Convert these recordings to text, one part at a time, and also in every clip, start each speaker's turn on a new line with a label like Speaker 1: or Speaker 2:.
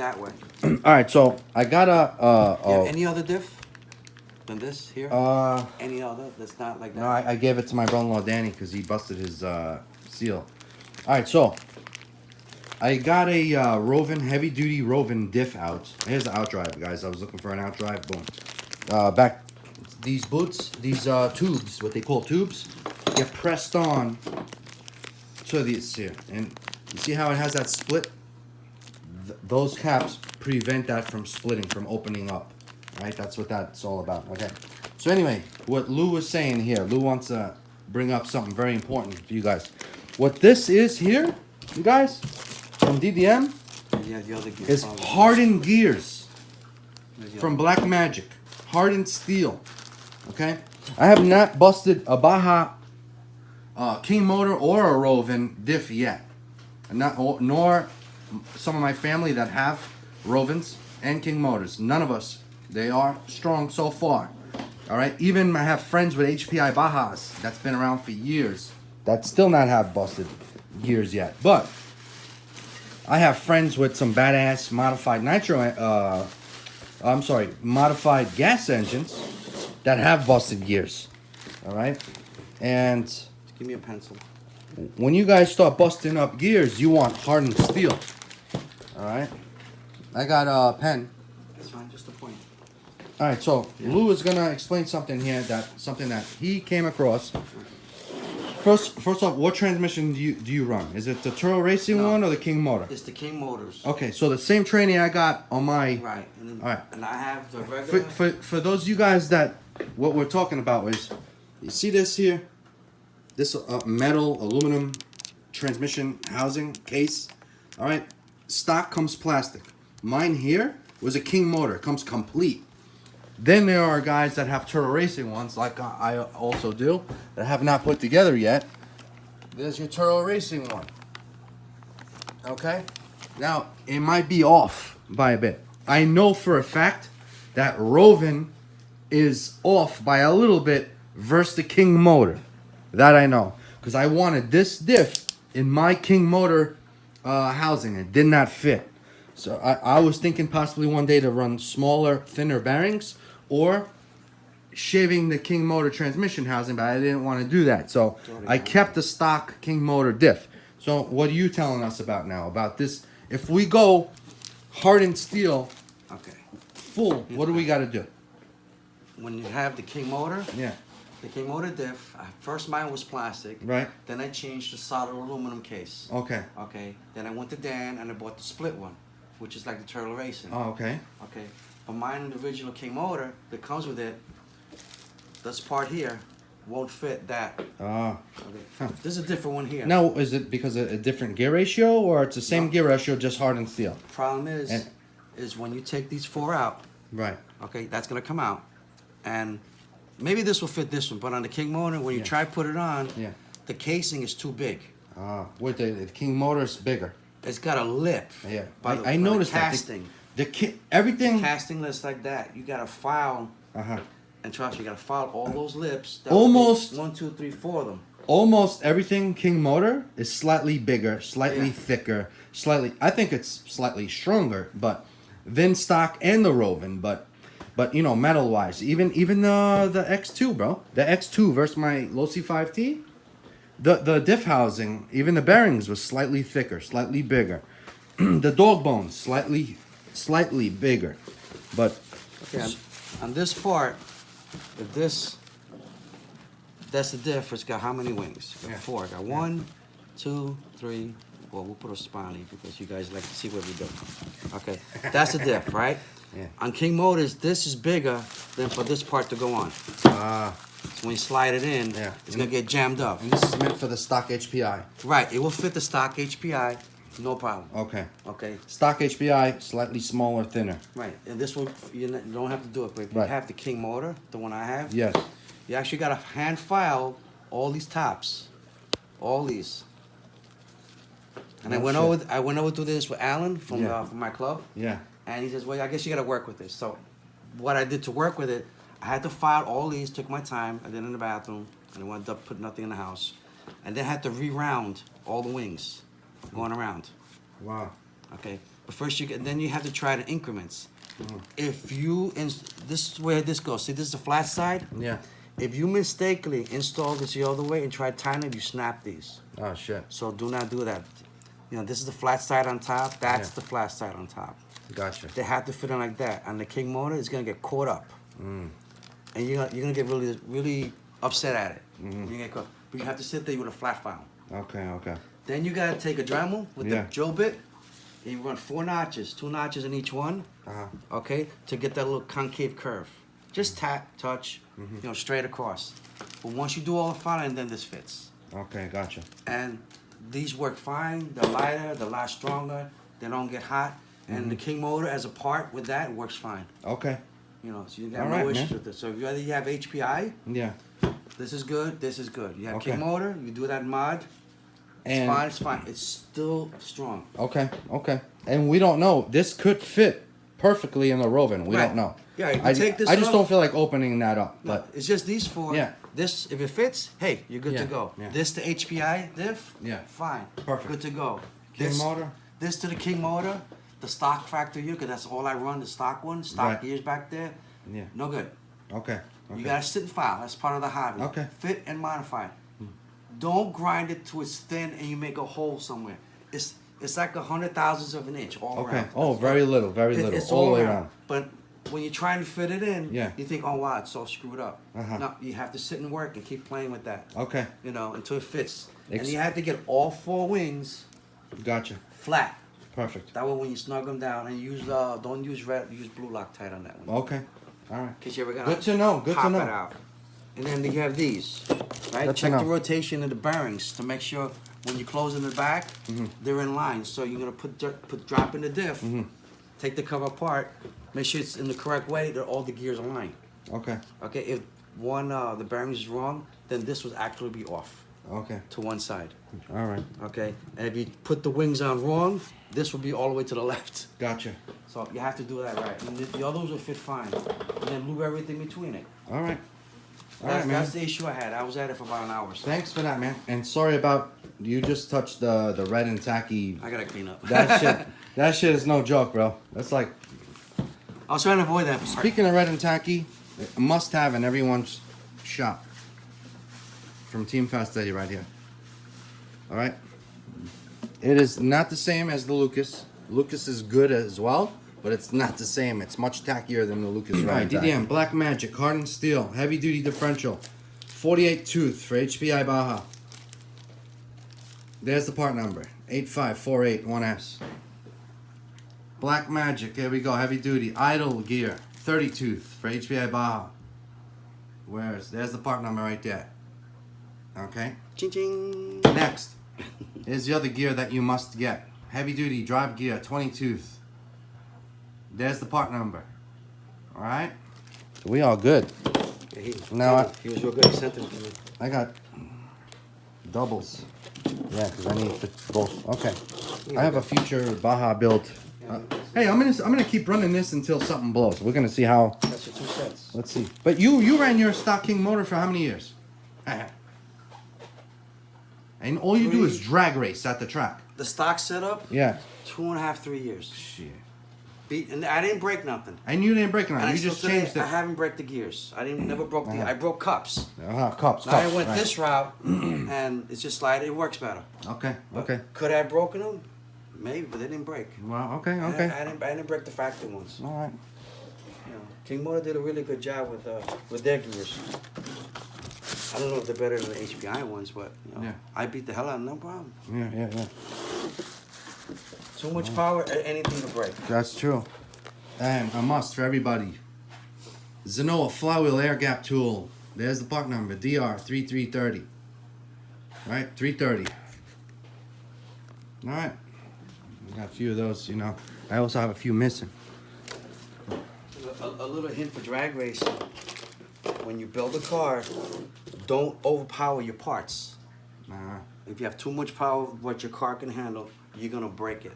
Speaker 1: that way.
Speaker 2: All right, so I got
Speaker 1: Any other diff than this here? Any other that's not like that?
Speaker 2: No, I gave it to my brother-in-law Danny because he busted his seal. All right, so I got a Roven, heavy-duty Roven diff out. Here's the outdrive, guys. I was looking for an outdrive. Boom. Back these boots, these tubes, what they call tubes, get pressed on to this here. And you see how it has that split? Those caps prevent that from splitting, from opening up. Right? That's what that's all about. Okay. So anyway, what Lou was saying here, Lou wants to bring up something very important for you guys. What this is here, you guys, from DDM,
Speaker 1: Yeah, the other gear
Speaker 2: is hardened gears from Black Magic. Hardened steel. Okay? I have not busted a Baja King motor or a Roven diff yet. Nor some of my family that have Rovens and King motors. None of us. They are strong so far. All right? Even I have friends with HPI Bajas that's been around for years that still not have busted gears yet. But I have friends with some badass modified modified gas engines that have busted gears. All right? And
Speaker 1: give me a pencil.
Speaker 2: When you guys start busting up gears, you want hardened steel. All right? I got a pen.
Speaker 1: That's fine, just a point.
Speaker 2: All right, so Lou is gonna explain something here that he came across. First off, what transmission do you run? Is it the Turtle Racing one or the King motor?
Speaker 1: It's the King motors.
Speaker 2: Okay, so the same training I got on my
Speaker 1: right. And then,
Speaker 2: all right.
Speaker 1: And I have the regular.
Speaker 2: For those of you guys that what we're talking about is, you see this here, this metal aluminum transmission housing case. All right, stock comes plastic. Mine here was a King motor, comes complete. Then there are guys that have Turtle Racing ones, like I also do, that have not put together yet. There's your Turtle Racing one. Okay? Now, it might be off by a bit. I know for a fact that Roven is off by a little bit versus the King motor. That I know. Because I wanted this diff in my King motor housing. It did not fit. So I was thinking possibly one day to run smaller, thinner bearings or shaving the King motor transmission housing, but I didn't want to do that. So I kept the stock King motor diff. So what are you telling us about now? About this, if we go hardened steel full, what do we got to do?
Speaker 1: When you have the King motor,
Speaker 2: yeah,
Speaker 1: the King motor diff, first mine was plastic.
Speaker 2: Right.
Speaker 1: Then I changed to solid aluminum case.
Speaker 2: Okay.
Speaker 1: Okay. Then I went to Dan and I bought the split one, which is like the Turtle Racing.
Speaker 2: Oh, okay.
Speaker 1: Okay. But mine, the original King motor that comes with it, this part here won't fit that.
Speaker 2: Ah.
Speaker 1: Okay.
Speaker 2: Huh.
Speaker 1: This is a different one here.
Speaker 2: Now, is it because of a different gear ratio or it's the same gear ratio, just hardened steel?
Speaker 1: Problem is when you take these four out.
Speaker 2: Right.
Speaker 1: Okay, that's gonna come out, and maybe this will fit this one, but on the King motor, when you try to put it on, the casing is too big.
Speaker 2: Ah, wait, the King motor is bigger.
Speaker 1: It's got a lip.
Speaker 2: Yeah,
Speaker 1: I
Speaker 2: noticed
Speaker 1: the casting.
Speaker 2: Everything.
Speaker 1: The casting list like that. You gotta file. And trust me, you gotta file all those lips.
Speaker 2: Almost
Speaker 1: 1, 2, 3, 4 of them.
Speaker 2: Almost everything King motor is slightly bigger, slightly thicker, slightly. I think it's slightly stronger, but than stock and the Roven, but you know, metal wise, even the X2, bro, the X2 versus my Low C5T, the diff housing, even the bearings was slightly thicker, slightly bigger. The dog bones slightly bigger, but
Speaker 1: on this part, if that's the diff. It's got how many wings? Got 4. Got 1, 2, 3. Well, we'll put a spiny because you guys like to see what we do. Okay, that's the diff, right?
Speaker 2: Yeah.
Speaker 1: On King motors, this is bigger than for this part to go on.
Speaker 2: Ah.
Speaker 1: So when you slide it in, it's gonna get jammed up.
Speaker 2: And this is meant for the stock HPI.
Speaker 1: Right, it will fit the stock HPI, no problem.
Speaker 2: Okay.
Speaker 1: Okay.
Speaker 2: Stock HPI, slightly smaller, thinner.
Speaker 1: Right, and this one, you don't have to do it, but if you have the King motor, the one I have,
Speaker 2: yes,
Speaker 1: you actually gotta hand file all these tops, all these. And I went over to this with Alan from my club.
Speaker 2: Yeah.
Speaker 1: And he says, well, I guess you got to work with this. So what I did to work with it, I had to file all these, took my time. I did it in the bathroom, and I wound up putting nothing in the house. And then had to re-round all the wings going around.
Speaker 2: Wow.
Speaker 1: Okay. But first then you have to try the increments. If you, this is where this goes. See, this is the flat side.
Speaker 2: Yeah.
Speaker 1: If you mistakenly install this the other way and try to tighten it, you snap these.
Speaker 2: Oh shit.
Speaker 1: So do not do that. You know, this is the flat side on top. That's
Speaker 2: Yeah.
Speaker 1: the flat side on top.
Speaker 2: Gotcha.
Speaker 1: They have to fit in like that. And the king motor is gonna get caught up, and you're gonna get really upset at it. You're gonna get caught. But you have to sit there with a flat file.
Speaker 2: Okay. Okay.
Speaker 1: Then you gotta take a Dremel with
Speaker 2: Yeah.
Speaker 1: the drill bit, and you run 4 notches, 2 notches in each one. Okay, to get that little concave curve. Just tap, touch, you know, straight across. But once you do all the filing, then this fits.
Speaker 2: Okay. Gotcha.
Speaker 1: And these work fine. They're lighter. They're a lot stronger. They don't get hot. And the king motor as a part with that works fine.
Speaker 2: Okay.
Speaker 1: You know, so you got
Speaker 2: All
Speaker 1: no
Speaker 2: right,
Speaker 1: issues
Speaker 2: man.
Speaker 1: with this. So if you have HPI,
Speaker 2: Yeah.
Speaker 1: this is good. This is good. You have
Speaker 2: Okay.
Speaker 1: king motor. You do that mod.
Speaker 2: And
Speaker 1: It's fine. It's fine. It's still strong.
Speaker 2: okay. Okay. And we don't know. This could fit perfectly in the Rovin. We
Speaker 1: Right.
Speaker 2: don't know.
Speaker 1: Yeah, you
Speaker 2: I
Speaker 1: take this
Speaker 2: I just
Speaker 1: off.
Speaker 2: don't feel like opening that up.
Speaker 1: No,
Speaker 2: But
Speaker 1: it's just these 4.
Speaker 2: Yeah.
Speaker 1: This, if it fits, hey, you're good
Speaker 2: Yeah,
Speaker 1: to go.
Speaker 2: yeah.
Speaker 1: This to HPI diff.
Speaker 2: Yeah.
Speaker 1: Fine.
Speaker 2: Perfect.
Speaker 1: Good to go.
Speaker 2: King
Speaker 1: This-
Speaker 2: motor?
Speaker 1: This to the king motor, the stock factor here, because that's all I run, the stock one, stock
Speaker 2: Right.
Speaker 1: gears back there.
Speaker 2: Yeah.
Speaker 1: No good.
Speaker 2: Okay. Okay.
Speaker 1: You gotta sit and file. That's part of the hobby.
Speaker 2: Okay.
Speaker 1: Fit and modify. Don't grind it to it's thin and you make a hole somewhere. It's like 100,000ths of an inch all
Speaker 2: Okay.
Speaker 1: around.
Speaker 2: Oh, very little. Very little.
Speaker 1: It's
Speaker 2: all the way around.
Speaker 1: But when you're trying to fit it in,
Speaker 2: Yeah.
Speaker 1: you think, oh wow, it's all screwed up.
Speaker 2: Uh-huh.
Speaker 1: No, you have to sit and work and keep playing with that.
Speaker 2: Okay.
Speaker 1: You know, until it fits. And
Speaker 2: Ex-
Speaker 1: you have to get all 4 wings
Speaker 2: Gotcha.
Speaker 1: flat.
Speaker 2: Perfect.
Speaker 1: That way, when you snug them down and use don't use red, use blue Loctite on that one.
Speaker 2: Okay. All right.
Speaker 1: Cause you ever got
Speaker 2: Good to know. Good to
Speaker 1: pop
Speaker 2: know.
Speaker 1: it out. And then you have these, right?
Speaker 2: Good to
Speaker 1: Check the
Speaker 2: know.
Speaker 1: rotation of the bearings to make sure when you close in the back, they're in line. So you're gonna drop in the diff, take the cover apart, make sure it's in the correct way. That all the gears align.
Speaker 2: Okay.
Speaker 1: Okay. If one the bearings is wrong, then this would actually be off
Speaker 2: Okay.
Speaker 1: to one side.
Speaker 2: All right.
Speaker 1: Okay. And if you put the wings on wrong, this will be all the way to the left.
Speaker 2: Gotcha.
Speaker 1: So you have to do that right. And the others will fit fine. And then lube everything between it.
Speaker 2: All right. All right, man.
Speaker 1: That's the issue I had. I was at it for about an hour. So
Speaker 2: Thanks for that, man. And sorry about you just touched the red and tacky.
Speaker 1: I gotta clean up.
Speaker 2: That shit. That shit is no joke, bro. That's like
Speaker 1: I was trying to avoid that part.
Speaker 2: speaking of red and tacky, a must-have in everyone's shop from Team Fast Eddie right here. All right. It is not the same as the Lucas. Lucas is good as well, but it's not the same. It's much tackier than the Lucas. Right. DDM Black Magic Hardened Steel Heavy Duty Differential, 48 tooth for HPI Baja. There's the part number 85481S. Black Magic, here we go, heavy duty, idle gear, 30 tooth for HPI Baja. There's the part number right there. Okay?
Speaker 1: Ching ching.
Speaker 2: Next is the other gear that you must get. Heavy duty drive gear, 20 tooth. There's the part number. Alright? We all good.
Speaker 1: Yeah,
Speaker 2: Now
Speaker 1: he was real good. He sent them to me.
Speaker 2: I got doubles. Yeah, because I need both. Okay. I have a future Baja build. Hey, I'm gonna keep running this until something blows. We're gonna see how.
Speaker 1: That's your 2 cents.
Speaker 2: Let's see. But you ran your stock King motor for how many years? And all you do is drag race at the track.
Speaker 1: The stock setup,
Speaker 2: Yeah.
Speaker 1: 2.5, 3 years.
Speaker 2: Shit.
Speaker 1: And I didn't break nothing.
Speaker 2: And you didn't break it on.
Speaker 1: And
Speaker 2: You
Speaker 1: I
Speaker 2: just
Speaker 1: still today,
Speaker 2: changed it.
Speaker 1: I haven't broke the gears. I never broke the. I broke cups.
Speaker 2: Cups.
Speaker 1: Now I went
Speaker 2: right.
Speaker 1: this route, and it's just like it works better.
Speaker 2: Okay. Okay.
Speaker 1: Could I have broken them? Maybe, but they didn't break.
Speaker 2: Well. Okay.
Speaker 1: I
Speaker 2: Okay.
Speaker 1: didn't break the factory ones.
Speaker 2: All right.
Speaker 1: You know, King Motor did a really good job with their gears. I don't know if they're better than the HPI ones, but you know,
Speaker 2: Yeah.
Speaker 1: I beat the hell out of them, no problem.
Speaker 2: Yeah.
Speaker 1: Too much power, anything to break.
Speaker 2: That's true. And a must for everybody. Zenoa flywheel air gap tool. There's the part number, DR3330. Right, 330. All right. We got a few of those, you know. I also have a few missing.
Speaker 1: A little hint for drag racing. When you build a car, don't overpower your parts. If you have too much power, what your car can handle, you're gonna break it.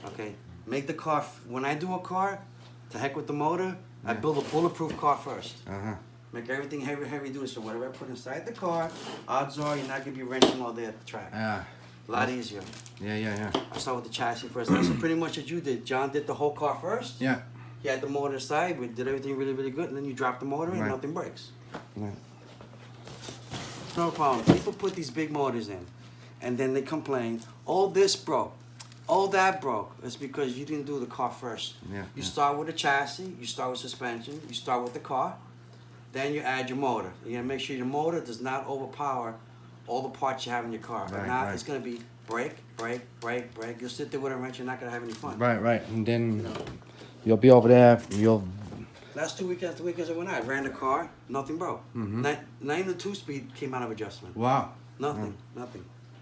Speaker 1: Okay? Make the car, when I do a car, to heck with the motor, I build a bulletproof car first. Make everything heavy duty, so whatever I put inside the car, odds are you're not gonna be wrenching all day at the track. A lot easier.
Speaker 2: Yeah.
Speaker 1: I start with the chassis first. That's pretty much what you did. John did the whole car first.
Speaker 2: Yeah.
Speaker 1: He had the motor aside. We did everything really, really good. And then you drop the motor in,
Speaker 2: Right.
Speaker 1: nothing breaks.
Speaker 2: Right.
Speaker 1: No problem. People put these big motors in, and then they complain, all this broke, all that broke. It's because you didn't do the car first.
Speaker 2: Yeah.
Speaker 1: You start with the chassis, you start with suspension, you start with the car, then you add your motor. You're gonna make sure your motor does not overpower all the parts you have in your car. If not, it's gonna be break. You'll sit there with a wrench, you're not gonna have any fun.
Speaker 2: Right. And then you'll be over there.
Speaker 1: Last 2 weekends, I went out. I ran the car, nothing broke. Not even the 2-speed came out of adjustment.
Speaker 2: Wow.
Speaker 1: Nothing.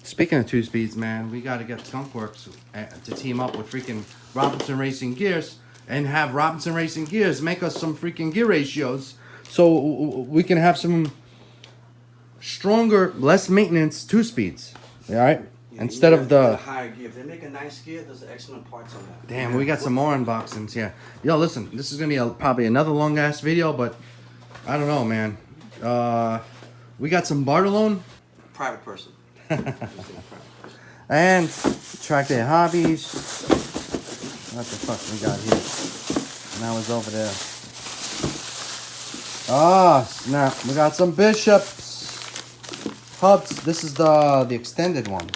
Speaker 2: Speaking of 2-speeds, man, we got to get Skunkworks to team up with freaking Robinson Racing Gears and have Robinson Racing Gears make us some freaking gear ratios so we can have some stronger, less maintenance 2-speeds. All right?
Speaker 1: Yeah,
Speaker 2: Instead of the
Speaker 1: higher gear. If they make a nice gear, there's excellent parts on that.
Speaker 2: Damn, we got some more unboxings here. Yo, listen, this is gonna be probably another long ass video, but I don't know, man. We got some Bartolone
Speaker 1: Private person.
Speaker 2: and Track Day Hobbies. What the fuck we got here? Now it's over there. Ah, snap! We got some Bishops hubs. This is the extended ones.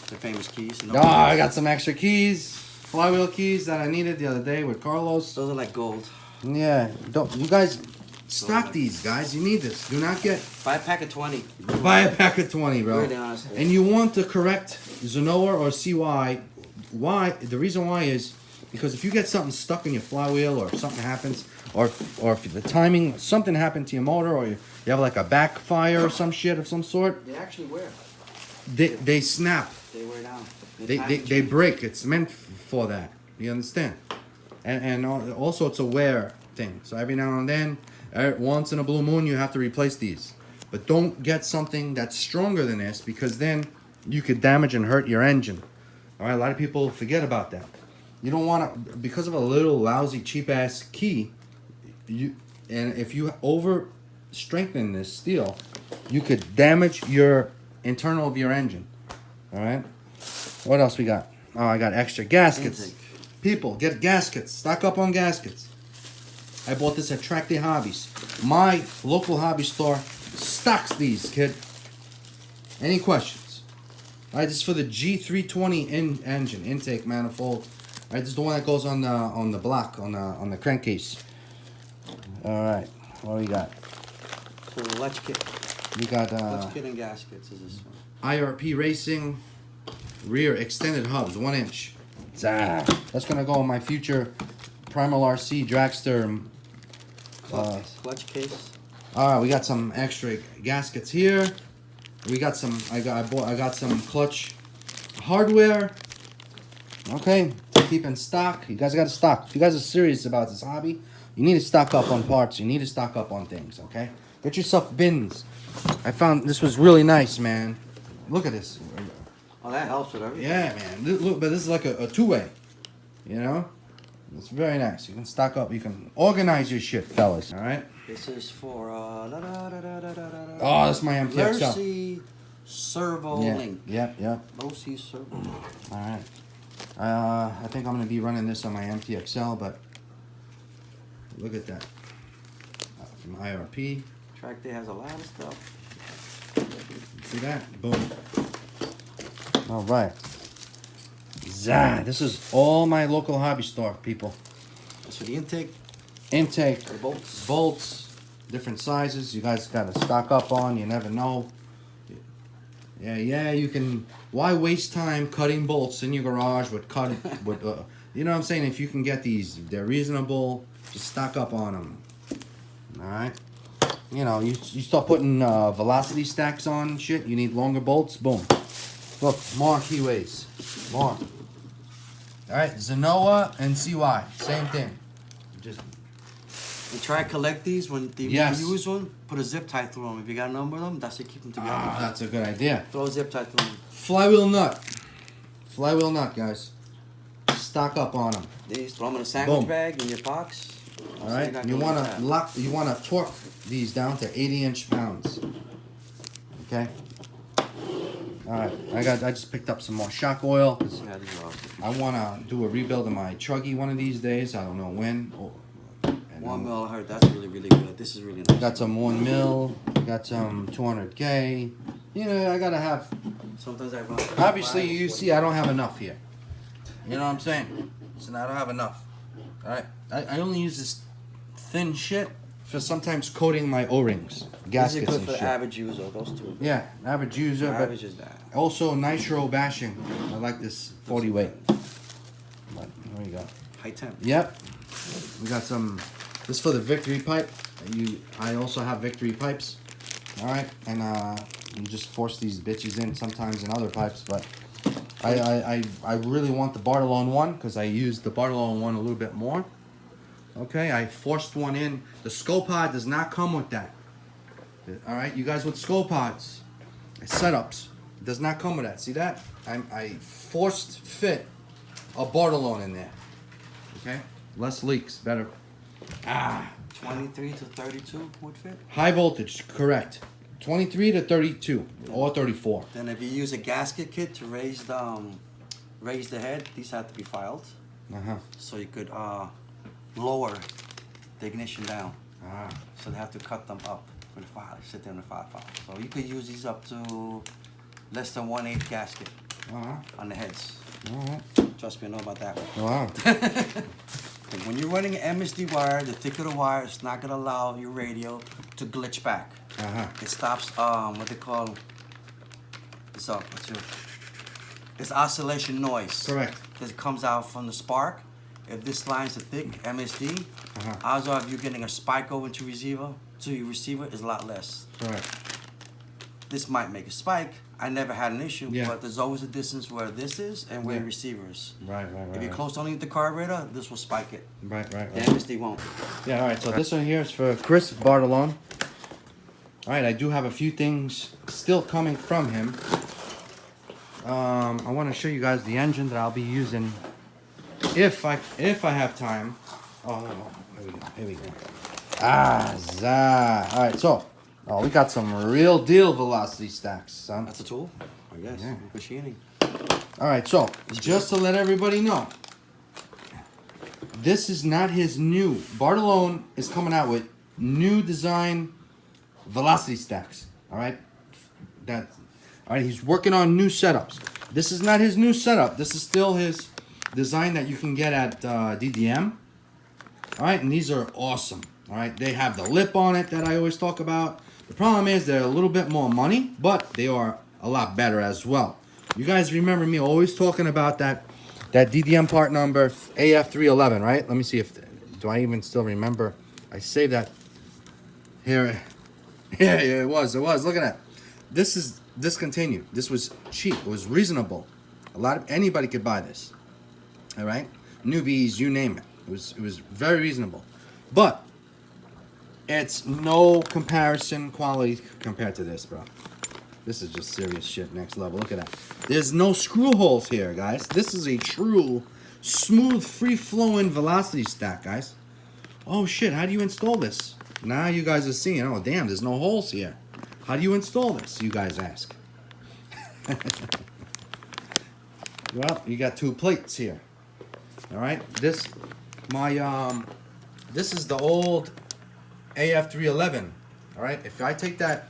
Speaker 1: The famous keys.
Speaker 2: I got some extra keys, flywheel keys that I needed the other day with Carlos.
Speaker 1: Those are like gold.
Speaker 2: Yeah, don't you guys stock these, guys? You need this. Do not get
Speaker 1: Buy a pack of 20.
Speaker 2: buy a pack of 20, bro.
Speaker 1: Really, honestly.
Speaker 2: And you want the correct Zenoa or CY. Why? The reason why is because if you get something stuck in your flywheel or something happens, or if the timing, something happened to your motor, or you have like a backfire or some shit of some sort,
Speaker 1: They actually wear.
Speaker 2: they snap.
Speaker 1: They wear down.
Speaker 2: They break. It's meant for that. You understand? And also it's a wear thing. So every now and then, once in a blue moon, you have to replace these. But don't get something that's stronger than this because then you could damage and hurt your engine. All right, a lot of people forget about that. You don't want to, because of a little lousy cheap ass key. And if you over strengthen this steel, you could damage your internal of your engine. All right. What else we got? Oh, I got extra gaskets.
Speaker 1: Intake.
Speaker 2: People, get gaskets. Stock up on gaskets. I bought this at Track Day Hobbies. My local hobby store stocks these, kid. Any questions? All right, this is for the G320 engine intake manifold. All right, this is the one that goes on the block on the crankcase. All right, what do we got?
Speaker 1: So the latch kit.
Speaker 2: We got
Speaker 1: Latch kit and gaskets is this one.
Speaker 2: IRP Racing rear extended hubs, 1 inch. That's gonna go on my future Primal RC dragster.
Speaker 1: Clutch case.
Speaker 2: All right, we got some extra gaskets here. We got some. I got some clutch hardware. Okay, keep in stock. You guys got to stock. If you guys are serious about this hobby, you need to stock up on parts. You need to stock up on things. Okay, get yourself bins. I found this was really nice, man. Look at this.
Speaker 1: Oh, that helps with everything.
Speaker 2: Yeah, man. Look, but this is like a two-way. You know, it's very nice. You can stock up. You can organize your shit, fellas. All right.
Speaker 1: This is for
Speaker 2: Oh, that's my MTXL.
Speaker 1: Low-C servo link.
Speaker 2: Yep.
Speaker 1: Low-C servo link.
Speaker 2: All right. I think I'm gonna be running this on my MTXL, but look at that. From IRP.
Speaker 1: Track Day has a lot of stuff.
Speaker 2: See that? Boom. All right. This is all my local hobby store, people.
Speaker 1: So the intake,
Speaker 2: Intake,
Speaker 1: the bolts.
Speaker 2: bolts, different sizes. You guys got to stock up on. You never know. Yeah. You can. Why waste time cutting bolts in your garage with you know what I'm saying? If you can get these, they're reasonable. Just stock up on them. All right. You know, you start putting velocity stacks on shit. You need longer bolts. Boom. Look, more keyways. More. All right, Zenoa and CY, same thing. Just
Speaker 1: And try to collect these when you use one. Put a zip tie through them. If you got a number of them, that's to keep them together.
Speaker 2: that's a good idea.
Speaker 1: Throw a zip tie through them.
Speaker 2: Flywheel nut, guys. Stock up on them.
Speaker 1: These throw them in a sandwich
Speaker 2: Boom.
Speaker 1: bag in your box.
Speaker 2: All right, you wanna torque these down to 80 inch pounds. Okay. All right, I just picked up some more shock oil. 'Cause
Speaker 1: Yeah, these are awesome.
Speaker 2: I want to do a rebuild of my Chuggy one of these days. I don't know when. And
Speaker 1: 1 mil, I heard that's really, really good. This is really nice.
Speaker 2: got some 1 mil. Got some 200K. You know, I gotta have.
Speaker 1: Sometimes I run.
Speaker 2: Obviously, you see, I don't have enough here. You know what I'm saying? So I don't have enough. All right, I only use this thin shit for sometimes coating my O-rings,
Speaker 1: This is
Speaker 2: gaskets
Speaker 1: good
Speaker 2: and
Speaker 1: for the
Speaker 2: shit.
Speaker 1: average user, those two.
Speaker 2: Yeah, average user,
Speaker 1: Average
Speaker 2: but
Speaker 1: is that.
Speaker 2: also nitro bashing. I like this 40 weight. But there you go.
Speaker 1: High temp.
Speaker 2: Yep. We got some. This is for the victory pipe. I also have victory pipes. All right, and you just force these bitches in sometimes in other pipes, but I really want the Bartolone one because I used the Bartolone one a little bit more. Okay, I forced one in. The Scopod does not come with that. All right, you guys with Scopods, setups, it does not come with that. See that? I forced fit a Bartolone in there. Okay, less leaks, better.
Speaker 1: 23 to 32 would fit.
Speaker 2: High voltage, correct. 23 to 32 or 34.
Speaker 1: Then if you use a gasket kit to raise the head, these have to be filed. So you could lower the ignition down. So they have to cut them up with a file. Sit there in the file. So you could use these up to less than 1/8 gasket on the heads.
Speaker 2: All right.
Speaker 1: Trust me, I know about that one.
Speaker 2: Wow.
Speaker 1: And when you're running an MSD wire, the thicker the wire, it's not gonna allow your radio to glitch back. It stops what they call it's oscillation noise.
Speaker 2: Correct.
Speaker 1: That comes out from the spark. If this line's a thick MSD, odds are if you're getting a spike over to your receiver is a lot less.
Speaker 2: Correct.
Speaker 1: This might make a spike. I never had an issue,
Speaker 2: Yeah.
Speaker 1: but there's always a distance where this is and where your receiver is.
Speaker 2: Right.
Speaker 1: If you're close only to the carburetor, this will spike it.
Speaker 2: Right.
Speaker 1: The MSD won't.
Speaker 2: Yeah, all right, so this one here is for Chris Bartolone. All right, I do have a few things still coming from him. I want to show you guys the engine that I'll be using if I have time. Oh, here we go. All right, so we got some real deal velocity stacks, son.
Speaker 1: That's a tool, I guess.
Speaker 2: Yeah.
Speaker 1: Machining.
Speaker 2: All right, so just to let everybody know, this is not his new. Bartolone is coming out with new design velocity stacks. All right, he's working on new setups. This is not his new setup. This is still his design that you can get at DDM. All right, and these are awesome. All right, they have the lip on it that I always talk about. The problem is they're a little bit more money, but they are a lot better as well. You guys remember me always talking about that DDM part number AF311, right? Let me see do I even still remember? I saved that here. Yeah, it was. Look at that. This is discontinued. This was cheap. It was reasonable. Anybody could buy this. All right, newbies, you name it. It was very reasonable, but it's no comparison quality compared to this, bro. This is just serious shit, next level. Look at that. There's no screw holes here, guys. This is a true, smooth, free-flowing velocity stack, guys. Oh, shit, how do you install this? Now you guys are seeing, oh, damn, there's no holes here. How do you install this, you guys ask? Well, you got 2 plates here. All right, this is the old AF311. All right, if I take that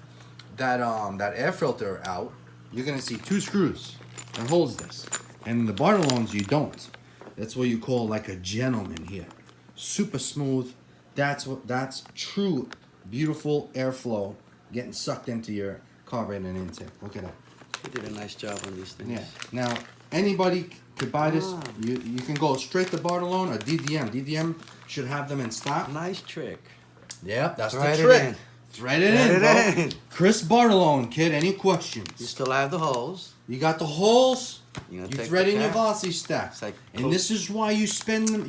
Speaker 2: air filter out, you're gonna see 2 screws that holds this, and in the Bartolones you don't. That's what you call like a gentleman here. Super smooth. That's true, beautiful airflow getting sucked into your carburetor and intake. Look at that.
Speaker 1: You did a nice job on these things.
Speaker 2: Yeah. Now anybody could buy this. You can go straight to Bartolone or DDM. DDM should have them in stock.
Speaker 1: Nice trick.
Speaker 2: Yep, that's
Speaker 1: Thread
Speaker 2: the
Speaker 1: it
Speaker 2: trick.
Speaker 1: in.
Speaker 2: Thread it in. Chris Bartolone, kid. Any questions?
Speaker 1: You still have the holes.
Speaker 2: You got the holes.
Speaker 1: You
Speaker 2: thread in your velocity stack.
Speaker 1: Like
Speaker 2: and this is why you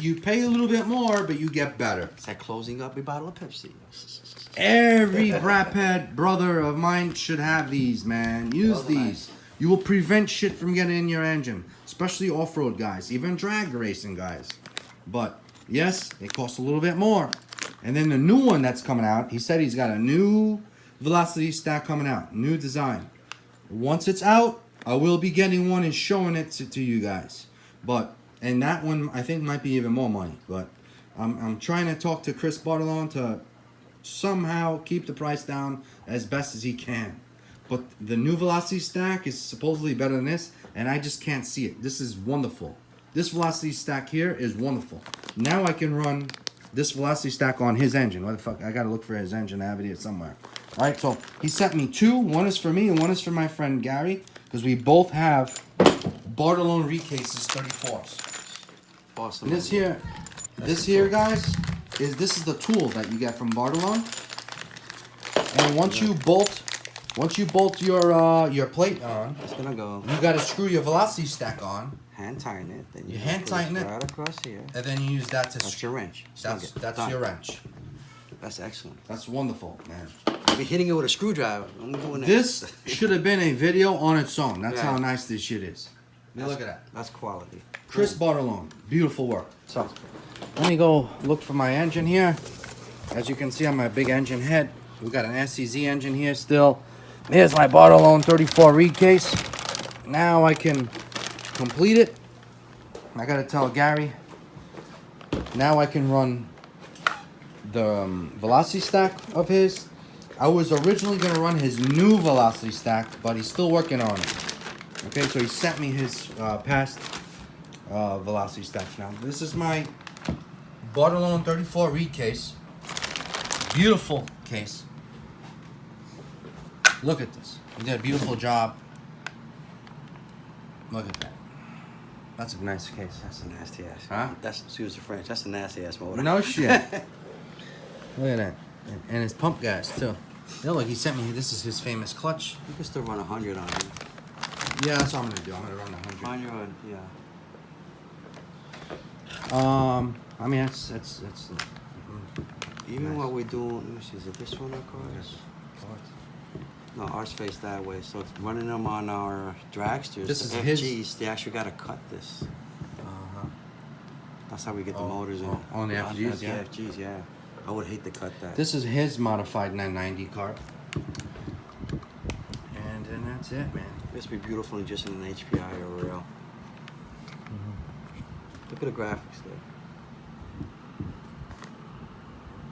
Speaker 2: you pay a little bit more, but you get better.
Speaker 1: It's like closing up a bottle of Pepsi.
Speaker 2: Every braphead brother of mine should have these, man. Use these. Nice. You will prevent shit from getting in your engine, especially off-road guys, even drag racing guys. But yes, it costs a little bit more. And then the new one that's coming out, he said he's got a new velocity stack coming out, new design. Once it's out, I will be getting one and showing it to you guys. And that one I think might be even more money. But I'm trying to talk to Chris Bartolone to somehow keep the price down as best as he can. But the new velocity stack is supposedly better than this, and I just can't see it. This is wonderful. This velocity stack here is wonderful. Now I can run this velocity stack on his engine. What the fuck? I gotta look for his engine. I have it here somewhere. All right, so he sent me two. One is for me and one is for my friend Gary, because we both have Bartolone recases 34s.
Speaker 1: Awesome.
Speaker 2: And this here, guys, this is the tool that you get from Bartolone. And once you bolt your plate on,
Speaker 1: It's gonna go.
Speaker 2: you gotta screw your velocity stack on.
Speaker 1: Hand tighten it. Then
Speaker 2: You hand tighten it
Speaker 1: right across here.
Speaker 2: And then you use that to
Speaker 1: That's your wrench. Snug it.
Speaker 2: That's
Speaker 1: Done.
Speaker 2: your wrench.
Speaker 1: That's excellent.
Speaker 2: That's wonderful, man.
Speaker 1: I'll be hitting it with a screwdriver. I'm doing that.
Speaker 2: This should have been a video on its own. That's
Speaker 1: Yeah.
Speaker 2: how nice this shit is. Now look at that.
Speaker 1: That's quality.
Speaker 2: Chris Bartolone. Beautiful work. So, let me go look for my engine here. As you can see on my big engine head, we got an SCZ engine here still. Here's my Bartolone 34 reed case. Now I can complete it. I gotta tell Gary. Now I can run the velocity stack of his. I was originally gonna run his new velocity stack, but he's still working on it. Okay, so he sent me his past velocity stacks now. This is my Bartolone 34 reed case. Beautiful case. Look at this. He did a beautiful job. Look at that. That's a nice case.
Speaker 1: That's a nasty ass.
Speaker 2: Huh?
Speaker 1: That's, excuse the French. That's a nasty ass motor.
Speaker 2: No shit. Look at that. And his pump gas too. Yeah, look, he sent me, this is his famous clutch.
Speaker 1: You can still run 100 on it.
Speaker 2: Yeah, that's what I'm gonna do. I'm gonna run 100.
Speaker 1: On your own, yeah.
Speaker 2: I mean, that's
Speaker 1: Even
Speaker 2: Nice.
Speaker 1: what we're doing, let me see, is it this one or cars? No, ours face that way. So it's running them on our dragsters,
Speaker 2: This is
Speaker 1: the
Speaker 2: his-
Speaker 1: FGs, they actually got to cut this.
Speaker 2: Uh-huh.
Speaker 1: That's how we get the
Speaker 2: Oh,
Speaker 1: motors in.
Speaker 2: oh, on the FGs,
Speaker 1: the
Speaker 2: yeah.
Speaker 1: FGs, yeah. I would hate to cut that.
Speaker 2: This is his modified 990 car. And then that's it, man.
Speaker 1: This would be beautiful in just in an HPI or a rail. Look at the graphics there.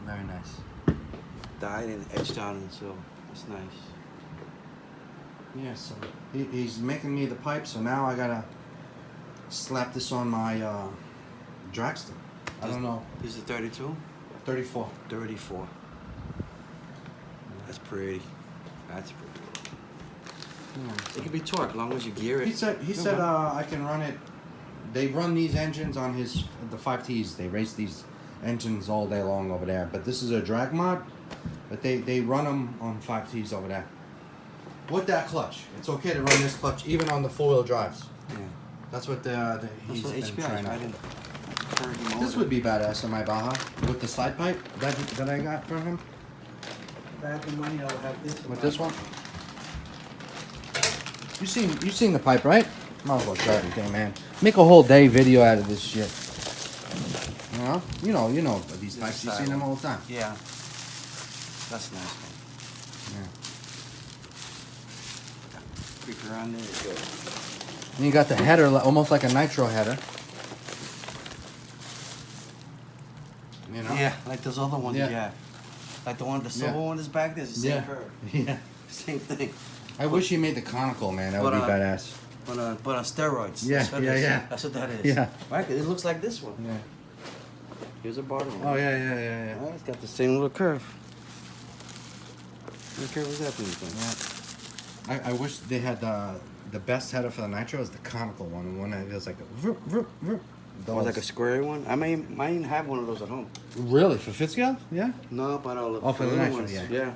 Speaker 2: Very nice.
Speaker 1: Dyed and etched on and so it's nice.
Speaker 2: Yeah, so he's making me the pipe, so now I gotta slap this on my dragster. I don't know.
Speaker 1: This is 32?
Speaker 2: 34.
Speaker 1: 34. That's pretty. That's pretty. It can be torque as long as you gear it.
Speaker 2: He said I can run it. They run these engines on the 5Ts. They race these engines all day long over there. But this is a drag mod. But they run them on 5Ts over there. With that clutch, it's okay to run this clutch even on the 4-wheel drives.
Speaker 1: Yeah.
Speaker 2: That's what he's
Speaker 1: That's what
Speaker 2: been trying
Speaker 1: HPI
Speaker 2: out.
Speaker 1: is.
Speaker 2: This would be badass on my Baja with the slide pipe that I got from him.
Speaker 1: Back in money, I would have this.
Speaker 2: With this one. You seen the pipe, right? Might as well show everything, man. Make a whole day video out of this shit. You know these pipes. You seen them all the time.
Speaker 1: Yeah. That's nice, man.
Speaker 2: Yeah.
Speaker 1: Creep around there, good.
Speaker 2: And you got the header, almost like a nitro header. You know?
Speaker 1: Yeah, like those other ones,
Speaker 2: Yeah.
Speaker 1: yeah. Like the one, the silver one is back there, it's the same
Speaker 2: Yeah.
Speaker 1: curve.
Speaker 2: Yeah.
Speaker 1: Same thing.
Speaker 2: I wish he made the conical, man. That would be badass.
Speaker 1: But on steroids.
Speaker 2: Yeah,
Speaker 1: That's what
Speaker 2: yeah,
Speaker 1: it is.
Speaker 2: yeah.
Speaker 1: That's what that is.
Speaker 2: Yeah.
Speaker 1: Right, 'cause it looks like this one.
Speaker 2: Yeah.
Speaker 1: Here's a Bartolone.
Speaker 2: Oh yeah.
Speaker 1: Right, it's got the same little curve. What curve is that thing?
Speaker 2: Yeah. I wish they had the best header for the nitro is the conical one. The one that is like a
Speaker 1: Or like a square one? I might have one of those at home.
Speaker 2: Really? For Fitzgerald? Yeah?
Speaker 1: No, but I'll
Speaker 2: Oh, for the
Speaker 1: little
Speaker 2: nitro,
Speaker 1: ones.
Speaker 2: yeah.
Speaker 1: Yeah.